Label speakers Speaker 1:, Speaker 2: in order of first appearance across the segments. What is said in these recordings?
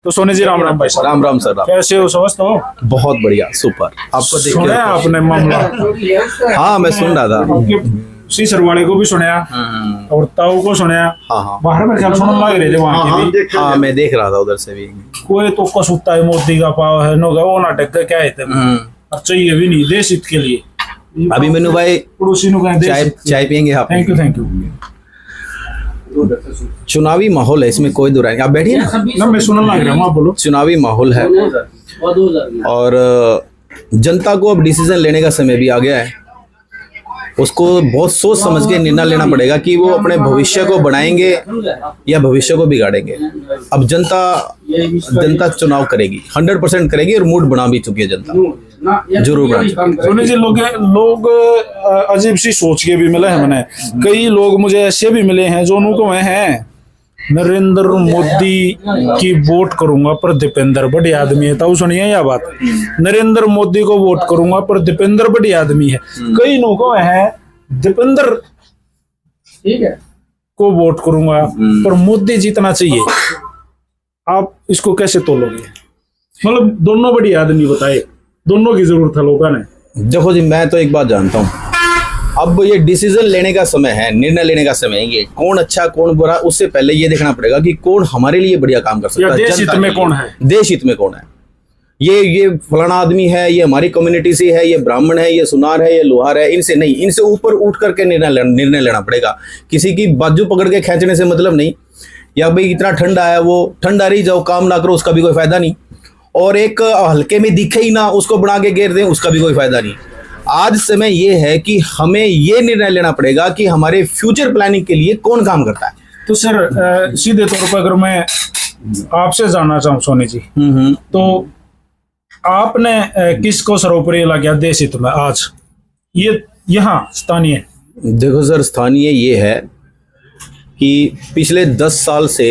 Speaker 1: तो सोनी जी राम राम भाई साहब।
Speaker 2: राम राम सर। राम।
Speaker 1: कैसे हो, स्वस्थ हो?
Speaker 2: बहुत बढ़िया, सुपर। आपको देख
Speaker 1: सुना
Speaker 2: के
Speaker 1: आपने मामला?
Speaker 2: हाँ, मैं सुन रहा था।
Speaker 1: सीसर वाले को भी सुनया और ताऊ को सुनया।
Speaker 2: हाँ।
Speaker 1: बाहर में ख्याल सुनने लग रहे थे वहाँ के भी।
Speaker 2: हाँ, मैं देख रहा था उधर से भी।
Speaker 1: कोई तो कसूता है, मोदी का पाव है, नो वो नाटक का क्या है चाहिए भी नहीं देश हित के लिए।
Speaker 2: अभी मेनू भाई
Speaker 1: पड़ोसी नु कहें
Speaker 2: चाय पियेंगे आप?
Speaker 1: Thank you.
Speaker 2: चुनावी माहौल है, इसमें कोई दुराई नहीं। आप बैठिए
Speaker 1: ना, मैं सुनने लग रहा हूँ, आप बोलो।
Speaker 2: चुनावी माहौल है और जनता को अब डिसीजन लेने का समय भी आ गया है। उसको बहुत सोच समझ के निर्णय लेना पड़ेगा कि वो अपने भविष्य को बनाएंगे या भविष्य को बिगाड़ेंगे। अब जनता चुनाव करेगी, 100% करेगी और मूड बना भी चुकी है जनता, जरूर बना।
Speaker 1: सोनी जी, लोग अजीब सी सोच के भी मिले हैं मैंने। कई लोग मुझे ऐसे भी मिले हैं जो उनको मैं हैं नरेंद्र मोदी की वोट करूंगा पर दीपेंद्र बड़ी आदमी है। तो सुनिए यह बात, नरेंद्र मोदी को वोट करूंगा पर दीपेंद्र बड़ी आदमी है। कई लोगों है दीपेंद्र को वोट करूंगा पर मोदी जीतना चाहिए। आप इसको कैसे तोलोगे? मतलब दोनों बड़ी आदमी, बताए दोनों की जरूरत है लोगों ने।
Speaker 2: देखो जी, मैं तो एक बात जानता हूँ, अब ये डिसीजन लेने का समय है, निर्णय लेने का समय है। ये कौन अच्छा कौन बुरा, उससे पहले ये देखना पड़ेगा कि कौन हमारे लिए बढ़िया काम कर सकता है।
Speaker 1: देश हित में कौन है?
Speaker 2: देश हित में कौन है? ये फलाना आदमी है, ये हमारी कम्युनिटी से है, ये ब्राह्मण है, ये सुनार है, ये लोहार है, इनसे नहीं, इनसे ऊपर उठ करके निर्णय लेना पड़ेगा। किसी की बाजू पकड़ के खींचने से मतलब नहीं, या भाई इतना ठंड आया, वो ठंड आ रही, जाओ काम ना करो, उसका भी कोई फायदा नहीं। और एक हल्के में दिखे ही ना, उसको बना के घेर दें, उसका भी कोई फायदा नहीं। आज समय ये है कि हमें ये निर्णय लेना पड़ेगा कि हमारे फ्यूचर प्लानिंग के लिए कौन काम करता है।
Speaker 1: तो सर सीधे तौर पर अगर मैं आपसे जानना चाहूँ सोनी जी, तो आपने किसको सर्वोपरि लगा देश हित में आज ये यहाँ स्थानीय?
Speaker 2: देखो सर, स्थानीय ये है कि पिछले 10 साल से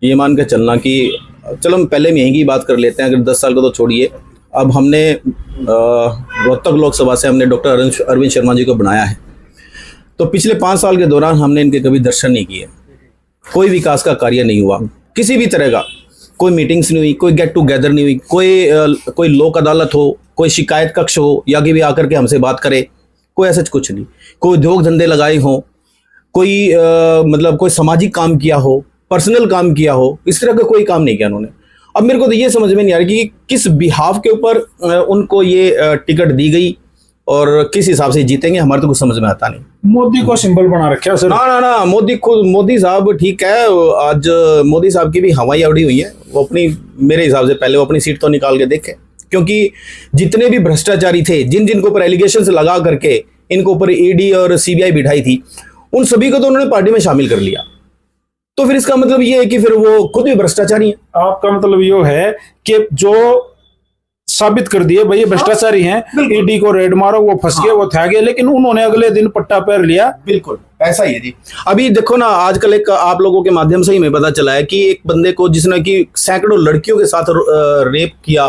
Speaker 2: ये मान के चलना कि चलो हम पहले में यहीं की बात कर लेते हैं, अगर 10 साल को तो छोड़िए। अब हमने रोहतक लोकसभा से हमने डॉक्टर अरविंद शर्मा जी को बनाया है, तो पिछले 5 साल के दौरान हमने इनके कभी दर्शन नहीं किए। कोई विकास का कार्य नहीं हुआ, किसी भी तरह का कोई मीटिंग्स नहीं हुई, कोई गेट टुगेदर नहीं हुई, कोई लोक अदालत हो, कोई शिकायत कक्ष हो या कि भी आकर के हमसे बात करे, कोई ऐसा कुछ नहीं। कोई उद्योग धंधे लगाए हों, कोई मतलब कोई सामाजिक काम किया हो, पर्सनल काम किया हो, इस तरह का कोई काम नहीं किया उन्होंने। अब मेरे को तो ये समझ में नहीं आ रहा कि किस बिहाफ के ऊपर उनको ये टिकट दी गई और किस हिसाब से जीतेंगे, हमारे तो कुछ समझ में आता नहीं।
Speaker 1: मोदी को सिंबल बना रखा सर।
Speaker 2: ना, मोदी साहब ठीक है। आज मोदी साहब की भी हवाई अड़ी हुई है। वो अपनी, मेरे हिसाब से पहले वो अपनी सीट तो निकाल के देखे, क्योंकि जितने भी भ्रष्टाचारी थे, जिन को ऊपर एलिगेशन लगा करके इनको ऊपर ईडी और सीबीआई बिठाई थी, उन सभी को तो उन्होंने पार्टी में शामिल कर लिया। तो फिर इसका मतलब ये है कि फिर वो खुद भी भ्रष्टाचारी है।
Speaker 1: आपका मतलब ये है कि जो साबित कर दिए भाई ये भ्रष्टाचारी हैं, ईडी को रेड मारो, वो फंस गए, वो थे गए, लेकिन उन्होंने अगले दिन पट्टा पैर लिया।
Speaker 2: बिल्कुल ऐसा ही है जी। अभी देखो ना, आजकल एक आप लोगों के माध्यम से ही मैं पता चला है कि एक बंदे को जिसने कि सैकड़ों लड़कियों के साथ रेप किया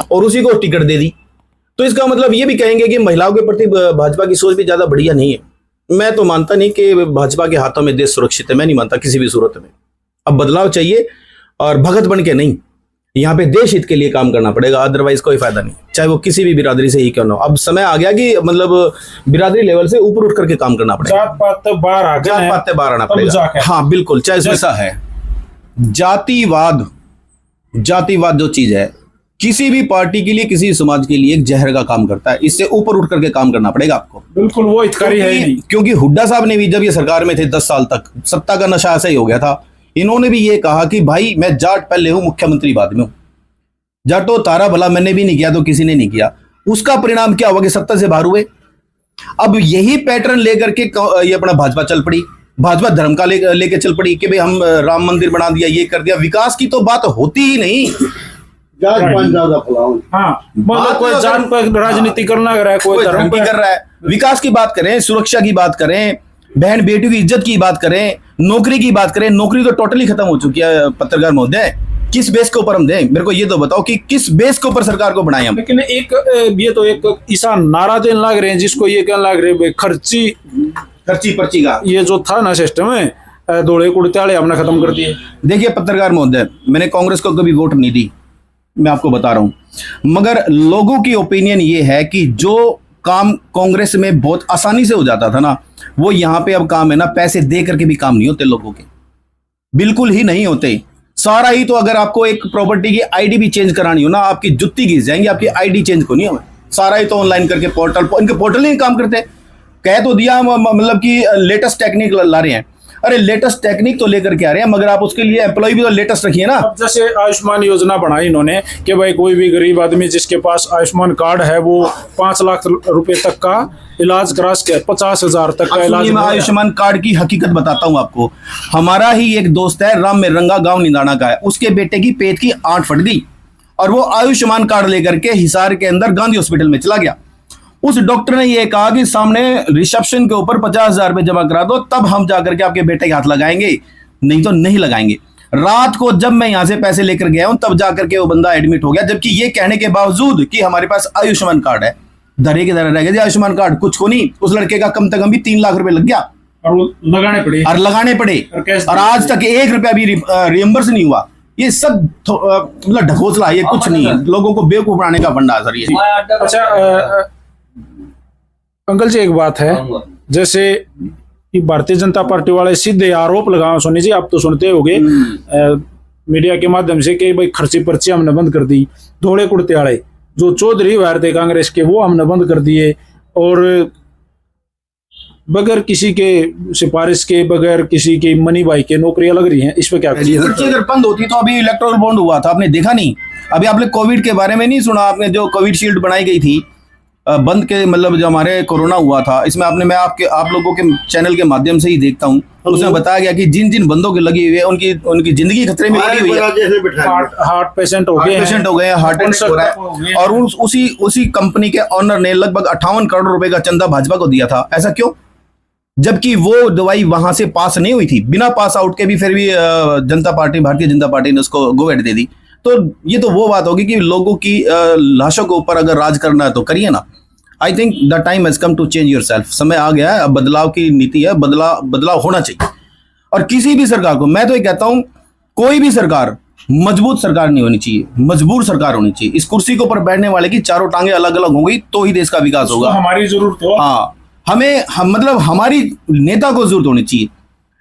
Speaker 2: और उसी को टिकट दे दी। तो इसका मतलब ये भी कहेंगे कि महिलाओं के प्रति भाजपा की सोच भी ज्यादा बढ़िया नहीं है। मैं तो मानता नहीं कि भाजपा के हाथों में देश सुरक्षित है, मैं नहीं मानता किसी भी सूरत में। अब बदलाव चाहिए और भगत बन के नहीं, यहाँ पे देश हित के लिए काम करना पड़ेगा, अदरवाइज कोई फायदा नहीं, चाहे वो किसी भी बिरादरी से ही क्यों ना हो। अब समय आ गया कि मतलब बिरादरी लेवल से ऊपर उठ करके काम करना पड़ेगा।
Speaker 1: जात पात बाहर
Speaker 2: आना पड़ेगा। हाँ बिल्कुल, चाहे ऐसा है। जातिवाद जो चीज है, किसी भी पार्टी के लिए, किसी समाज के लिए एक जहर का काम करता है। इससे ऊपर उठ करके काम करना पड़ेगा आपको।
Speaker 1: बिल्कुल, वो हितकारी है नहीं।
Speaker 2: क्योंकि हुड्डा साहब ने भी जब ये सरकार में थे 10 साल तक, सत्ता का नशा ऐसा ही हो गया था। इन्होंने भी ये कहा कि भाई मैं जाट पहले हूं, मुख्यमंत्री बाद में हूं। जाटो तारा भला मैंने भी नहीं किया तो किसी ने नहीं किया। उसका परिणाम क्या हुआ कि सत्ता से बाहर हुए। अब यही पैटर्न लेकर के ये अपना भाजपा चल पड़ी। भाजपा धर्म का लेके चल पड़ी कि भाई हम राम मंदिर बना दिया, ये कर दिया। विकास की तो बात होती ही नहीं।
Speaker 1: कोई जात पर राजनीति करना कर रहा है, कोई धर्म की कर रहा है।
Speaker 2: विकास की बात करें, सुरक्षा की बात करें, बहन बेटियों की इज्जत की बात करें, नौकरी की बात करें, नौकरी तो टोटली खत्म हो चुकी है। पत्रकार महोदय, किस बेस के ऊपर हम दें? मेरे को ये तो बताओ कि किस बेस के ऊपर सरकार को बनाए हम।
Speaker 1: लेकिन ये तो एक ईसा नारा देने लग रहे हैं, जिसको ये कहने लग रहे हैं खर्ची
Speaker 2: पर्ची का
Speaker 1: ये जो था ना सिस्टम है, धोले कुड़ताले हमने खत्म कर दिए।
Speaker 2: देखिए पत्रकार महोदय, मैंने कांग्रेस को कभी वोट नहीं दी, मैं आपको बता रहा हूं, मगर लोगों की ओपिनियन ये है कि जो काम कांग्रेस में बहुत आसानी से हो जाता था ना, वो यहाँ पे अब काम है ना, पैसे दे करके भी काम नहीं होते लोगों के, बिल्कुल ही नहीं होते। सारा ही तो, अगर आपको एक प्रॉपर्टी की आईडी भी चेंज करानी हो ना, आपकी जुत्ती घिस जाएंगी, आपकी आईडी चेंज को नहीं हो, सारा ही तो ऑनलाइन करके पोर्टल, इनके पोर्टल ही काम करते। कह तो दिया मतलब कि लेटेस्ट टेक्निक ला रहे हैं, अरे लेटेस्ट टेक्निक तो लेकर के आ रहे हैं, मगर आप उसके लिए एम्प्लॉय भी तो लेटेस्ट रखिए ना।
Speaker 1: अब जैसे आयुष्मान योजना बनाई इन्होंने कि भाई कोई भी गरीब आदमी जिसके पास आयुष्मान कार्ड है वो 5 लाख रुपए तक का इलाज करा सके, 50,000 तक का इलाज।
Speaker 2: मैं आयुष्मान कार्ड की हकीकत बताता हूँ आपको। हमारा ही एक दोस्त है, राम मेरंगा, गांव निदाना का है, उसके बेटे की पेट की आंट फट गई और वो आयुष्मान कार्ड लेकर के हिसार के अंदर गांधी हॉस्पिटल में चला गया। उस डॉक्टर ने ये कहा कि सामने रिसेप्शन के ऊपर 50,000 रुपए जमा करा दो, तब हम जाकर के आपके बेटे के हाथ लगाएंगे, नहीं तो नहीं लगाएंगे। रात को जब मैं यहां से पैसे लेकर गया हूं, तब जाकर के वो बंदा एडमिट हो गया, जबकि ये कहने के बावजूद कि हमारे पास आयुष्मान कार्ड है। धरे के धरे रह गए आयुष्मान कार्ड, कुछ को नहीं। उस लड़के का कम से कम भी 3 लाख रुपए लग गया
Speaker 1: और वो लगाने पड़े
Speaker 2: और आज तक 1 रुपया भी रियम्बर्स नहीं हुआ। ये सब मतलब ढकोसला, ये कुछ नहीं है, लोगों को बेवकूफ बनाने का फंडा सर ये।
Speaker 1: अच्छा अंकल जी, एक बात है, जैसे कि भारतीय जनता पार्टी वाले सीधे आरोप लगाओ, सोनी जी आप तो सुनते होंगे मीडिया के माध्यम से कि भाई खर्ची पर्ची हमने बंद कर दी, धोले कुड़ताले जो चौधरी वायर थे कांग्रेस के वो हमने बंद कर दिए, और बगैर किसी के सिफारिश के, बगैर किसी की मनी भाई के नौकरियां लग रही हैं। इस पे क्या
Speaker 2: पर्ची अगर बंद होती तो अभी इलेक्टोरल बॉन्ड हुआ था, आपने देखा नहीं? अभी आपने कोविड के बारे में नहीं सुना? आपने जो कोविड शील्ड बनाई गई थी बंद के, मतलब जो हमारे कोरोना हुआ था, इसमें आपने, मैं आप लोगों के चैनल के माध्यम से ही देखता हूँ, उसमें बताया गया कि जिन जिन बंदों के लगी हुई है उनकी जिंदगी खतरे में लगी हुई है।
Speaker 1: हार्ट पेशेंट हो गए,
Speaker 2: हार्ट अटैक हो रहा है, और उसी कंपनी के ऑनर ने लगभग 58 करोड़ रुपए का चंदा भाजपा को दिया था। ऐसा क्यों? जबकि वो दवाई वहां से पास नहीं हुई थी, बिना पास आउट के भी फिर भी भारतीय जनता पार्टी ने उसको गो एड दे दी। तो ये तो वो बात होगी कि लोगों की लाशों के ऊपर अगर राज करना है तो करिए ना। I think the time has come to change yourself. समय आ गया है, अब बदलाव की नीति है, बदलाव होना चाहिए। और किसी भी सरकार को मैं तो ये कहता हूं, कोई भी सरकार मजबूत सरकार नहीं होनी चाहिए, मजबूर सरकार होनी चाहिए। इस कुर्सी के ऊपर बैठने वाले की चारों टांगे अलग अलग होंगी तो ही देश का विकास होगा।
Speaker 1: हमारी जरूरत हो,
Speaker 2: हाँ, मतलब हमारी नेता को जरूरत होनी चाहिए।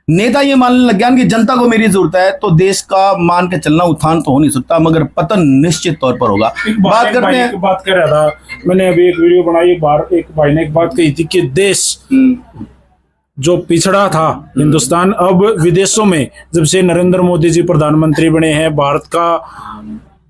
Speaker 2: नेता ये मानने लग गया कि जनता को मेरी जरूरत है, तो देश का मान के चलना, उत्थान तो हो नहीं सकता, मगर पतन निश्चित तौर पर होगा। बात करते हैं,
Speaker 1: बात कर रहा था मैंने अभी एक वीडियो बनाई, एक भाई ने एक बात कही थी कि देश जो पिछड़ा था हिंदुस्तान, अब विदेशों में जब से नरेंद्र मोदी जी प्रधानमंत्री बने हैं, भारत का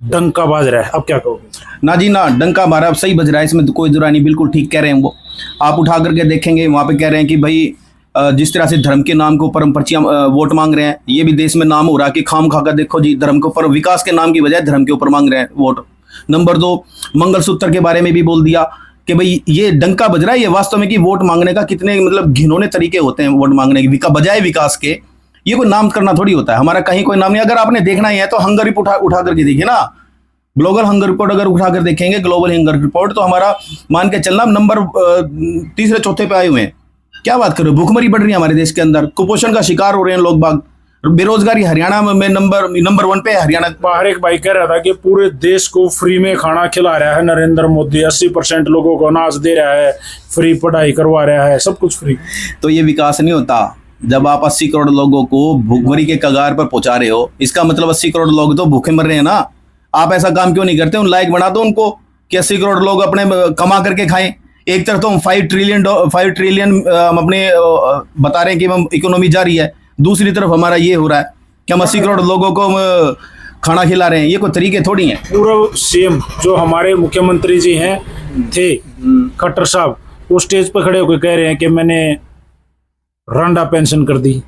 Speaker 1: डंका बाज रहा है। अब क्या कहोगे?
Speaker 2: ना जी ना, डंका हमारा अब सही बज रहा है, इसमें तो कोई दुरा नहीं, बिल्कुल ठीक कह रहे हैं वो। आप उठा करके देखेंगे, वहां पे कह रहे हैं कि भाई जिस तरह से धर्म के नाम के ऊपर हम पर्चियां वोट मांग रहे हैं, ये भी देश में नाम हो रहा है कि खाम खाकर देखो जी, धर्म के ऊपर, विकास के नाम की बजाय धर्म के ऊपर मांग रहे हैं वोट। नंबर 2, मंगलसूत्र के बारे में भी बोल दिया कि भाई ये डंका बज रहा है। ये वास्तव में कि वोट मांगने का कितने मतलब घिनौने तरीके होते हैं वोट मांगने के, बजाय विकास के। ये कोई नाम करना थोड़ी होता है, हमारा कहीं कोई नाम नहीं। अगर आपने देखना ही है तो हंगर रिपोर्ट उठा करके देखिए ना, ग्लोबल हंगर रिपोर्ट अगर उठाकर देखेंगे, ग्लोबल हंगर रिपोर्ट, तो हमारा मान के चलना नंबर 3-4 पे आए हुए हैं। क्या बात करो, भूखमरी बढ़ रही है हमारे देश के अंदर, कुपोषण का शिकार हो रहे हैं लोग बाग, बेरोजगारी हरियाणा में नंबर 1 पे है। हरियाणा
Speaker 1: बाहर एक भाई कह रहा था कि पूरे देश को फ्री में खाना खिला रहा है नरेंद्र मोदी, 80% लोगों को अनाज दे रहा है, फ्री पढ़ाई करवा रहा है, सब कुछ फ्री।
Speaker 2: तो ये विकास नहीं होता जब आप 80 करोड़ लोगों को भूखमरी के कगार पर पहुंचा रहे हो। इसका मतलब 80 करोड़ लोग तो भूखे मर रहे हैं ना। आप ऐसा काम क्यों नहीं करते, उन लायक बना दो उनको कि 80 करोड़ लोग अपने कमा करके खाएं। एक तरफ तो हम 5 ट्रिलियन हम अपने बता रहे हैं कि हम इकोनॉमी जा रही है, दूसरी तरफ हमारा ये हो रहा है कि हम 80 करोड़ लोगों को खाना खिला रहे हैं। ये कोई तरीके थोड़ी हैं।
Speaker 1: पूर्व सीएम जो हमारे मुख्यमंत्री जी हैं थे खट्टर साहब, वो स्टेज पर खड़े होकर कह रहे हैं कि मैंने रांडा पेंशन कर दी।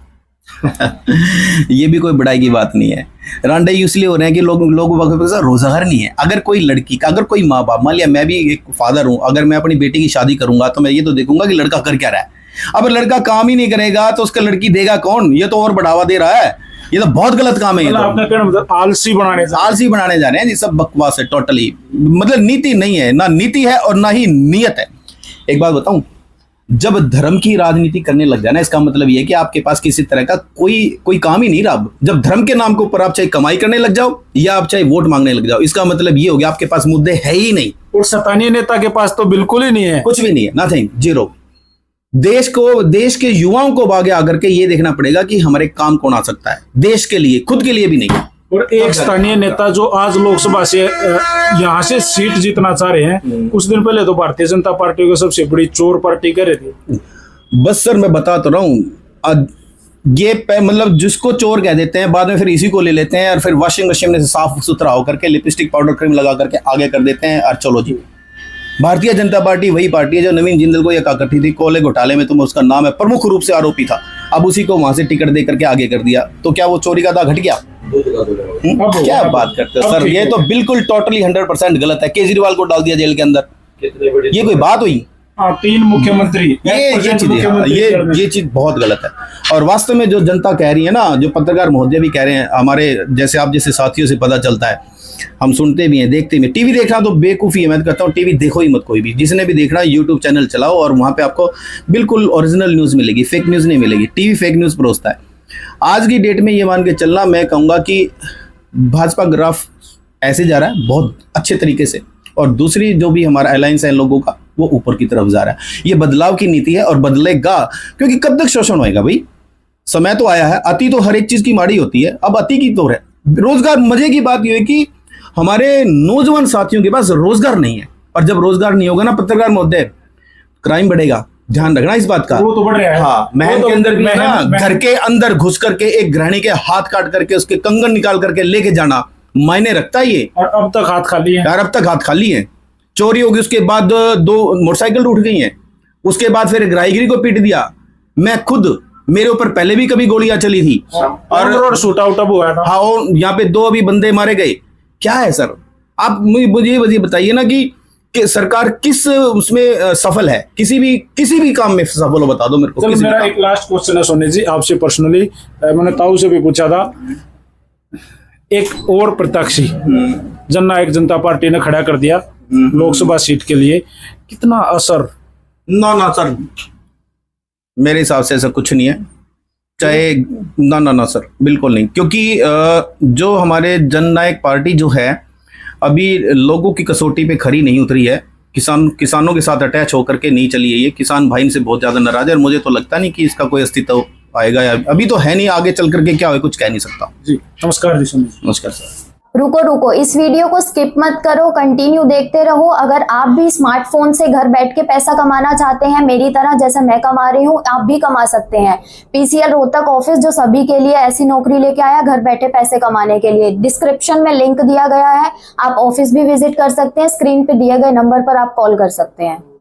Speaker 2: ये भी कोई बड़ाई की बात नहीं है। रांडे इसलिए हो रहे हैं कि लोगों का रोजगार नहीं है। अगर कोई लड़की का, अगर कोई माँ बाप, मान लिया मैं भी एक फादर हूं, अगर मैं अपनी बेटी की शादी करूंगा तो मैं ये तो देखूंगा कि लड़का कर क्या रहा है। अब लड़का काम ही नहीं करेगा तो उसका लड़की देगा कौन? ये तो और बढ़ावा दे रहा है, ये तो बहुत गलत काम है। ये तो
Speaker 1: आलसी बनाने
Speaker 2: जा रहे हैं जी, सब बकवास है टोटली। मतलब नीति नहीं है, ना नीति है और ना ही नीयत है। एक बात बताऊं, जब धर्म की राजनीति करने लग जाए ना, इसका मतलब ये है कि आपके पास किसी तरह का कोई काम ही नहीं रहा। जब धर्म के नाम के ऊपर आप चाहे कमाई करने लग जाओ या आप चाहे वोट मांगने लग जाओ, इसका मतलब ये हो गया आपके पास मुद्दे है ही नहीं।
Speaker 1: और स्थानीय नेता के पास तो बिल्कुल ही नहीं है,
Speaker 2: कुछ भी नहीं है, नथिंग, जीरो। देश के युवाओं को आगे आकर के ये देखना पड़ेगा कि हमारे काम कौन आ सकता है, देश के लिए, खुद के लिए भी नहीं।
Speaker 1: और एक स्थानीय नेता जो आज लोकसभा से यहाँ से सीट जीतना चाह रहे हैं, कुछ दिन पहले तो भारतीय जनता पार्टी को सबसे बड़ी चोर पार्टी कर रही थी।
Speaker 2: बस सर मैं बता तो रहा हूँ, ये मतलब जिसको चोर कह देते हैं, बाद में फिर इसी को ले लेते हैं और फिर वॉशिंग मशीन में से साफ सुथरा होकर के लिपस्टिक पाउडर क्रीम लगा करके आगे कर देते हैं और चलो जी। भारतीय जनता पार्टी वही पार्टी है जो नवीन जिंदल को यह कहा करती थी कोयले घोटाले में तुम उसका नाम है प्रमुख रूप से आरोपी था, अब उसी को वहां से टिकट दे करके आगे कर दिया, तो क्या वो चोरी का दाग हट गया? क्या बात करते हो सर, ये तो बिल्कुल टोटली 100% गलत है। केजरीवाल को डाल दिया जेल के अंदर, ये कोई बात हुई?
Speaker 1: 3 मुख्यमंत्री,
Speaker 2: ये चीज बहुत गलत है। और वास्तव में जो जनता कह रही है ना, जो पत्रकार महोदय भी कह रहे हैं, हमारे जैसे आप जैसे साथियों से पता चलता है, हम सुनते भी हैं, देखते भी। टीवी देखना तो बेवकूफ़ी है, मैं तो कहता हूँ टीवी देखो ही मत कोई भी। जिसने भी देखना यूट्यूब चैनल चलाओ और वहाँ पे आपको बिल्कुल ओरिजिनल न्यूज़ मिलेगी, फेक न्यूज़ नहीं मिलेगी। टीवी फेक न्यूज़ परोसता है। आज की डेट में ये मान के चलना, मैं कहूँगा कि भाजपा ग्राफ ऐसे जा रहा है बहुत अच्छे तरीके से, और दूसरी जो भी हमारा अलायंस है लोगों का, वो ऊपर की तरफ जा रहा है। ये बदलाव की नीति है और बदलेगा, क्योंकि कब तक शोषण होएगा भाई? समय तो आया है, अति तो हर एक चीज़ की माड़ी होती है, अब अति की तो है। रोजगार, मजे की बात यह है कि हमारे नौजवान साथियों के पास रोजगार नहीं है, और जब रोजगार नहीं होगा ना पत्रकार महोदय, क्राइम बढ़ेगा, ध्यान रखना इस बात का।
Speaker 1: वो तो बढ़ रहा है।
Speaker 2: हाँ, महल के अंदर भी ना, घर के अंदर घुस करके एक गृहिणी के हाथ काट करके उसके कंगन निकाल करके लेके जाना मायने रखता है ये।
Speaker 1: और अब तक हाथ खाली है
Speaker 2: यार, अब तक हाथ खाली है। चोरी होगी, उसके बाद 2 मोटरसाइकिल उठ गई हैं, उसके बाद फिर ग्राहगिरी को पीट दिया। मैं खुद, मेरे ऊपर पहले भी कभी गोलियां चली थी
Speaker 1: और शूट आउट अब हुआ था।
Speaker 2: हाँ, यहाँ पे 2 अभी बंदे मारे गए। क्या है सर, आप मुझे बताइए ना कि सरकार किस उसमें सफल है, किसी भी काम में सफल हो, बता दो मेरे को।
Speaker 1: मेरा एक लास्ट क्वेश्चन है सोनी जी आपसे पर्सनली, मैंने ताऊ से भी पूछा था। एक और प्रत्याशी जननायक जनता पार्टी ने खड़ा कर दिया लोकसभा सीट के लिए, कितना असर?
Speaker 2: ना सर, मेरे हिसाब से ऐसा कुछ नहीं है, चाहे ना सर, बिल्कुल नहीं। क्योंकि जो हमारे जननायक पार्टी जो है, अभी लोगों की कसौटी पे खरी नहीं उतरी है। किसानों के साथ अटैच होकर के नहीं चली है ये। किसान भाई से बहुत ज्यादा नाराज है और मुझे तो लगता नहीं कि इसका कोई अस्तित्व आएगा, या अभी तो है नहीं, आगे चल करके क्या हो कुछ कह नहीं सकता
Speaker 1: जी। नमस्कार जी।
Speaker 2: नमस्कार सर।
Speaker 3: रुको, इस वीडियो को स्किप मत करो, कंटिन्यू देखते रहो। अगर आप भी स्मार्टफोन से घर बैठ के पैसा कमाना चाहते हैं, मेरी तरह जैसे मैं कमा रही हूँ, आप भी कमा सकते हैं। पीसीएल रोहतक ऑफिस जो सभी के लिए ऐसी नौकरी लेके आया घर बैठे पैसे कमाने के लिए। डिस्क्रिप्शन में लिंक दिया गया है, आप ऑफिस भी विजिट कर सकते हैं। स्क्रीन पे दिए गए नंबर पर आप कॉल कर सकते हैं।